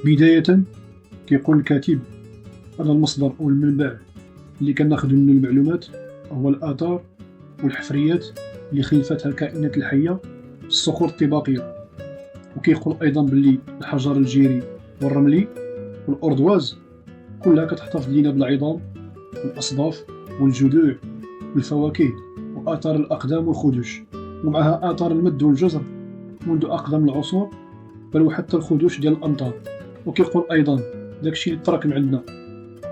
بداية كيقول الكاتب أن المصدر أو المنبع اللي كناخدو منه المعلومات هو الآثار والحفريات اللي خلفتها الكائنات الحية في الصخور الطباقية. وكيقول أيضا باللي الحجر الجيري والرملي والأردواز كلها كتحتفظ لينا بالعظام والأصداف والجذوع والفواكه وآثار الأقدام والخدوش، ومعها آثار المد والجزر منذ أقدم العصور، بل وحتى الخدوش ديال الأمطار. وكيقول أيضا داكشي اللي تراكم عندنا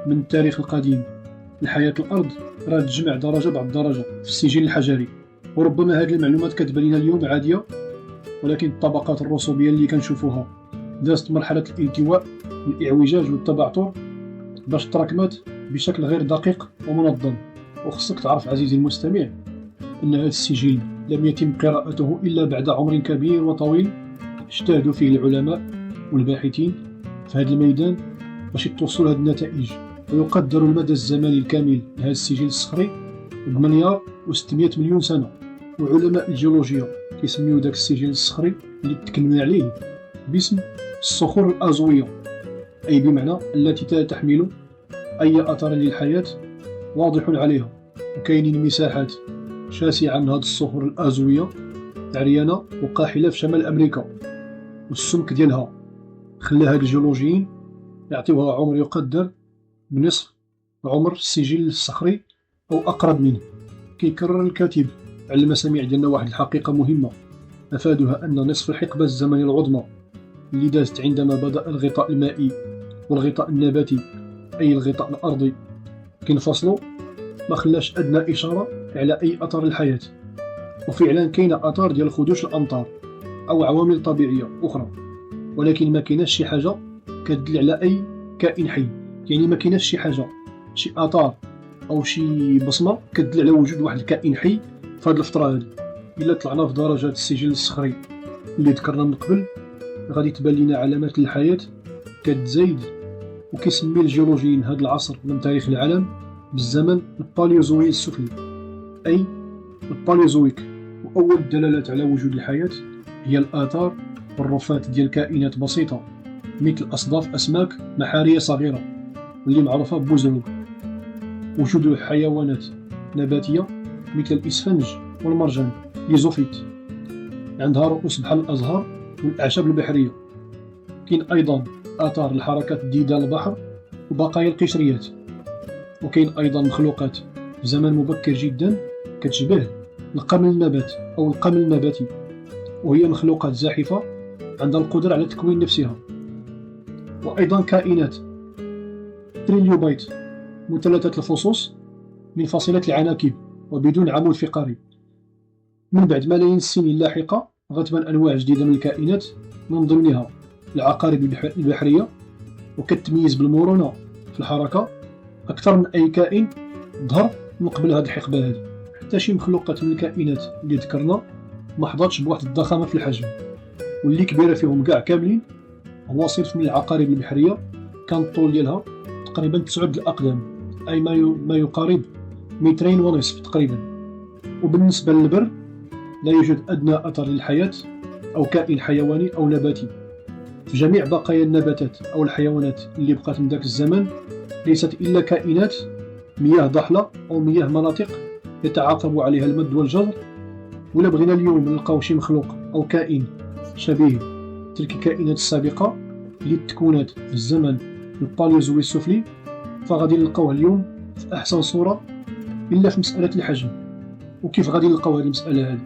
من التاريخ القديم لحياة الأرض راه تجمع درجة بعد درجة في السجل الحجري. وربما هذه المعلومات كتبان لينا اليوم عادية، ولكن الطبقات الرسوبية اللي كنشوفوها دازت مرحلة الالتواء والإعوجاج والتبعثر باش تراكمات بشكل غير دقيق ومنظم. وخصك تعرف عزيزي المستمع أن هذا السجل لم يتم قراءته إلا بعد عمر كبير وطويل اجتهدوا فيه العلماء والباحثين في هذا الميدان باش يتوصلوا لهذه النتائج. ويقدر المدى الزمني الكامل لهذا السجل الصخري بمليار و600 مليون سنة. وعلماء الجيولوجيا كيسميو داك السجل الصخري اللي تكلمنا عليه باسم الصخور الأزوية، أي بمعنى التي تحمل أي أثر للحياة واضح عليها. وكاينين مساحات شاسعة من هذه الصخور الأزوية عريانة وقاحلة في شمال أمريكا، والسمك ديالها خلى هاد الجيولوجيين يعطيوها عمر يقدر بنصف عمر السجل الصخري أو أقرب منه. كيكرر الكاتب على المسامع ديالنا واحد الحقيقة مهمة أفادها، أن نصف الحقبة الزمنية العظمى اللي دازت عندما بدأ الغطاء المائي والغطاء النباتي أي الغطاء الأرضي كينفصلوا ما خلاش أدنى إشارة على أي أثر الحياة. وفعلا كاينة آثار ديال خدوش الأمطار أو عوامل طبيعية أخرى، ولكن ما كايناش شي حاجة كتدل على أي كائن حي. يعني ما كايناش شي حاجة، شي آثار أو شي بصمة كتدل على وجود واحد الكائن حي في هذه الفترة هذه. إلا طلعنا في درجات السجل الصخري اللي ذكرنا من قبل غادي تبان لنا علامات الحياة كتزايد. وكيسمي الجيولوجيين هذا العصر من تاريخ العالم بالزمن الباليوزوي السفلي أي الباليوزويك. وأول الدلالات على وجود الحياة هي الآثار والرفات ديال كائنات بسيطة مثل أصداف أسماك بحرية صغيرة واللي معروفة بوزروق. وجود حيوانات نباتية مثل الإسفنج والمرجان ليزوفيت عندها رؤوس بحال الأزهار والأعشاب البحرية. كاين أيضا آثار الحركات ديدان البحر وبقايا القشريات. وكاين أيضا مخلوقات في زمن مبكر جدا كتشبه القمل النبات أو القمل النباتي، وهي مخلوقات زاحفة عندها القدرة على تكوين نفسها. وأيضا كائنات تريليوبايت مثلثة الفصوص من فصيلة العناكب وبدون عمود فقري. من بعد ملايين السنين اللاحقة غتبان أنواع جديدة من الكائنات من ضمنها العقارب البحرية، وكتميز بالمرونة في الحركة أكثر من أي كائن ظهر من قبل هذه الحقبة هذه. حتى شي مخلوقات من الكائنات اللي ذكرنا ما حظاتش بواحد الضخامة في الحجم، واللي كبيرة فيهم كاع كاملين هو صنف من العقارب البحرية كان الطول ديالها تقريبا 9 الأقدام أي ما يقارب 2.5 متر تقريبا. وبالنسبة للبر لا يوجد أدنى أثر للحياة أو كائن حيواني أو نباتي. في جميع بقايا النباتات أو الحيوانات اللي بقات من ذاك الزمن ليست إلا كائنات مياه ضحلة أو مياه مناطق يتعاقب عليها المد والجزر. ولا بغينا اليوم نلقاو شي مخلوق أو كائن شبيه تلك الكائنات السابقة اللي تكونت في الزمن الباليوزوي السفلي، فغادي نلقاوها اليوم في أحسن صورة إلا في مسألة الحجم. وكيف غادي نلقاو هذه المسألة هذه؟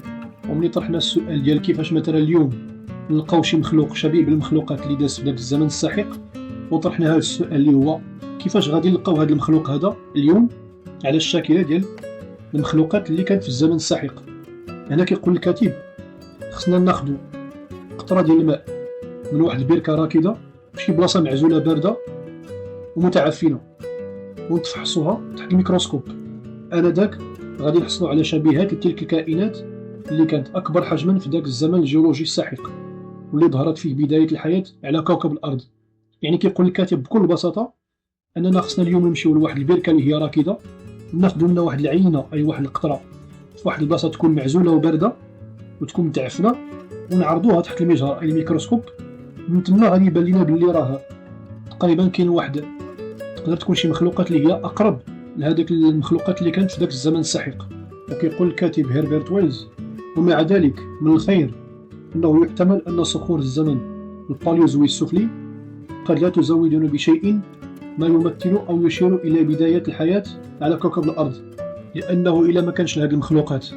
وملي طرحنا السؤال ديال كيفاش مثلا اليوم نلقاو شي مخلوق شبيه بالمخلوقات اللي دازت في ذاك الزمن الساحق، وطرحنا هذا السؤال اللي هو كيفاش غادي نلقاو هذا المخلوق هذا اليوم على الشاكلة ديال المخلوقات اللي كانت في الزمن الساحق. هنا كيقول الكاتب خصنا ناخذ قطرة ديال الماء من واحد البركة راكدة في شي بلاصة معزولة باردة ومتعفنة ونتفحصوها تحت الميكروسكوب. آنذاك غادي نحصلوا على شبيهات لتلك الكائنات اللي كانت أكبر حجما في ذاك الزمن الجيولوجي الساحق واللي ظهرت فيه بداية الحياة على كوكب الأرض. يعني كيقول الكاتب بكل بساطة أننا خصنا اليوم نمشيو لواحد البركة اللي هي راكدة وناخذ منها واحد العينة أي واحد القطرة في واحد البلاصة تكون معزولة وباردة وتكون متعفنة ونعرضوها تحت المجهر أي الميكروسكوب من تما غادي يبان لينا بلي راه تقريبا كاين واحد، تقدر تكون شي مخلوقات اللي هي اقرب لهذاك المخلوقات اللي كانت في ذاك الزمن السحيق. وكيقول الكاتب هيربرت ويلز: ومع ذلك من الخير انه يحتمل ان صخور الزمن الباليوزوي السفلي قد لا تزودنا بشيء ما يمثل او يشير الى بداية الحياة على كوكب الارض، لانه الا ما كانش لهذه المخلوقات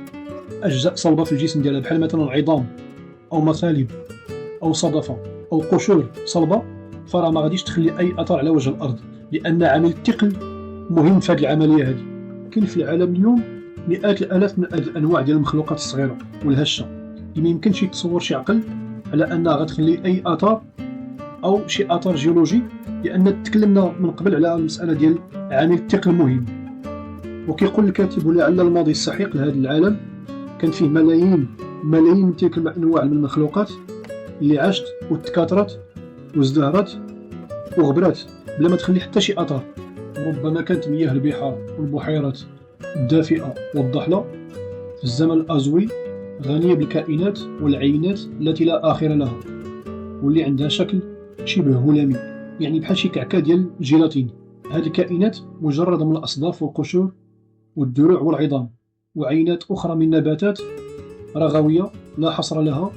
اجزاء صلبة في الجسم ديالها بحال مثلا عظام او مثالب او صدفة او قشور صلبة، فراه ما غاديش تخلي اي اثر على وجه الارض، لان عامل الثقل مهم في هذه العمليه هذه. كاين في العالم اليوم مئات الالاف من الانواع ديال المخلوقات الصغيره والهشه اللي ما يمكنش يتصور شي عقل على انها غتخلي اي اثر او شي اثر جيولوجي، لان تكلمنا من قبل على المساله ديال عامل الثقل مهم. وكيقول الكاتب: ولعل الماضي السحيق لهذا العالم كان فيه ملايين من تلك الانواع من المخلوقات اللي عاشت وتكاثرت وازدهرت وغبرات بلا ما تخلي حتى شي اثر. ربما كانت مياه البحار والبحيرات الدافئه والضحله في الزمن الازوي غنيه بالكائنات والعينات التي لا اخر لها، واللي عندها شكل شبه هلامي، يعني بحال شي كعكه ديال الجيلاتين. هذه الكائنات مجرده من الاصداف والقشور والدروع والعظام، وعينات اخرى من نباتات رغويه لا حصر لها،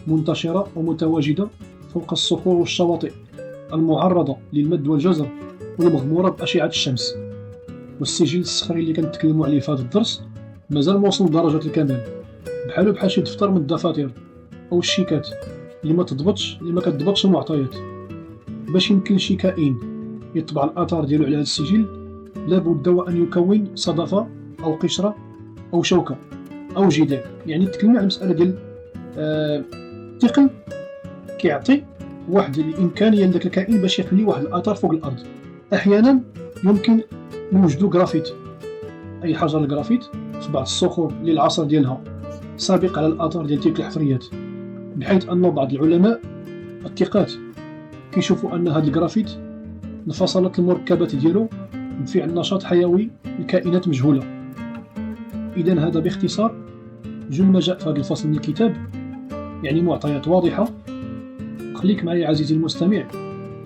منتشره ومتواجده فوق الصخور والشواطئ المعرضة للمد والجزر والمغمورة بأشعة الشمس. والسجل الصخري اللي كنتكلموا عليه في هذا الدرس مازال موصل لدرجة الكمال، بحال شي دفتر من الدفاتر أو الشيكات اللي ما كتضبطش المعطيات. باش يمكن شي كائن يطبع الآثار ديالو على هذا السجل لابد وأن يكون صدفة أو قشرة أو شوكة أو جدار. يعني تكلمنا على مسألة ديال الثقل كيعطي واحد الامكانيه لذاك الكائن باش يخلي واحد الاثار فوق الارض. احيانا يمكن نوجدوا جرافيت، اي حجر الجرافيت في بعض الصخور اللي العصر ديالها سابق على الاثار ديال تلك الحفريات، بحيث ان بعض العلماء الثقات كيشوفوا ان هذا الجرافيت انفصلت المركبات ديالو بفعل نشاط حيوي لكائنات مجهوله. اذا هذا باختصار جل ما جاء في هذا الفصل من الكتاب، يعني معطيات واضحه. خليك معي عزيزي المستمع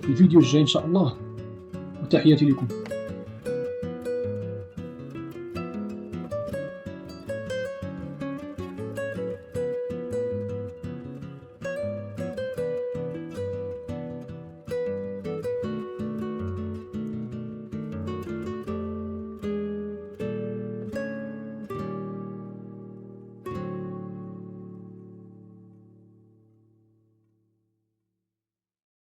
في الفيديو الجاي إن شاء الله، وتحياتي لكم.